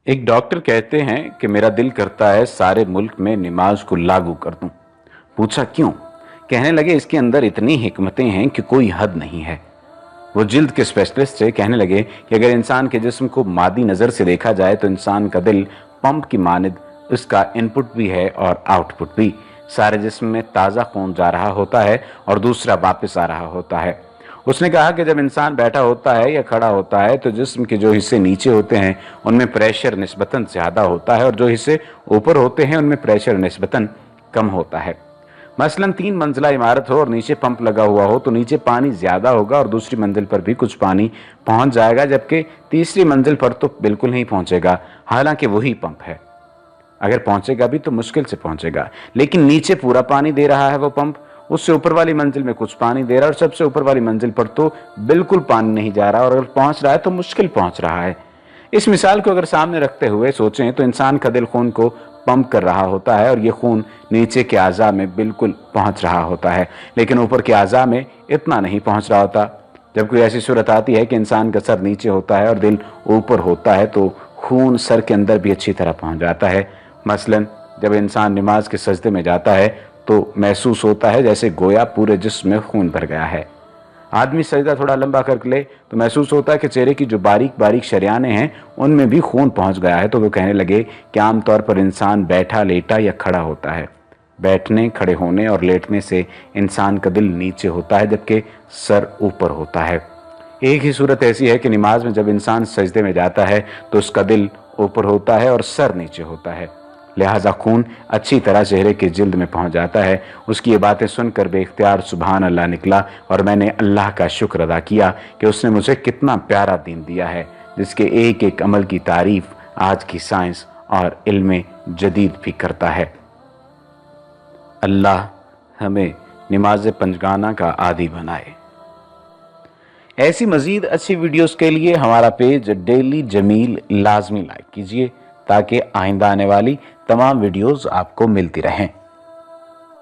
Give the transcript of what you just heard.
ایک डॉक्टर कहते हैं कि मेरा दिल करता है सारे मुल्क में नमाज को लागू कर दूं। पूछा क्यों? कहने लगे इसके अंदर इतनी हिकमतें हैं कि कोई हद नहीं है। वो जिल्द के स्पेशलिस्ट से कहने लगे कि अगर इंसान के जिस्म को मादी नज़र से देखा जाए तो इंसान का दिल पंप की मानिद उसका इनपुट भी है और आउटपुट भी। सारे जिस्म में ताज़ा खून जा रहा होता है और दूसरा वापस आ रहा होता है। उसने कहा कि जब इंसान बैठा होता है या खड़ा होता है तो जिस्म के जो हिस्से नीचे होते हैं उनमें प्रेशर निस्बतन ज़्यादा होता है और जो हिस्से ऊपर होते हैं उनमें प्रेशर निस्बतन कम होता है। मसलन 3 मंजिला इमारत हो और नीचे पंप लगा हुआ हो तो नीचे पानी ज़्यादा होगा और दूसरी मंजिल पर भी कुछ पानी पहुंच जाएगा, जबकि तीसरी मंजिल पर तो बिल्कुल नहीं पहुंचेगा, हालांकि वही पंप है। अगर पहुंचेगा भी तो मुश्किल से पहुंचेगा, लेकिन नीचे पूरा पानी दे रहा है वो पंप, उससे ऊपर वाली मंजिल में कुछ पानी दे रहा है और सबसे ऊपर वाली मंजिल पर तो बिल्कुल पानी नहीं जा रहा, और अगर पहुंच रहा है तो मुश्किल पहुंच रहा है। इस मिसाल को अगर सामने रखते हुए सोचें तो इंसान का दिल खून को पंप कर रहा होता है और ये खून नीचे के आज़ा में बिल्कुल पहुंच रहा होता है, लेकिन ऊपर के आज़ा में इतना नहीं पहुंच रहा होता। जब कोई ऐसी सूरत आती है कि इंसान का सर नीचे होता है और दिल ऊपर होता है तो खून सर के अंदर भी अच्छी तरह पहुंच जाता है। मसलन जब इंसान नमाज के सजदे में जाता है तो महसूस होता है जैसे गोया पूरे जिस्म में खून भर गया है। आदमी सजदा थोड़ा लंबा कर ले तो महसूस होता है कि चेहरे की जो बारीक बारीक शरियाने हैं उनमें भी खून पहुंच गया है। तो वो कहने लगे कि आमतौर पर इंसान बैठा, लेटा या खड़ा होता है। बैठने, खड़े होने और लेटने से इंसान का दिल नीचे होता है जबकि सर ऊपर होता है। एक ही सूरत ऐसी है कि नमाज में जब इंसान सजदे में जाता है तो उसका दिल ऊपर होता है और सर नीचे होता है, लिहाजा खून अच्छी तरह चेहरे के जिल्द में पहुंच जाता है। उसकी ये बातें सुनकर बेख्तियार सुभान अल्लाह निकला और मैंने अल्लाह का शुक्र अदा किया कि उसने मुझे कितना प्यारा दीन दिया है, जिसके एक एक अमल की तारीफ आज की साइंस और इल्म जदीद भी करता है। अल्लाह हमें नमाज पंजगाना का आदी बनाए। ऐसी मजीद अच्छी वीडियोस के लिए हमारा पेज डेली जमील लाजमी लाइक कीजिए ताकि आइंदा आने वाली तमाम वीडियोस आपको मिलती रहें।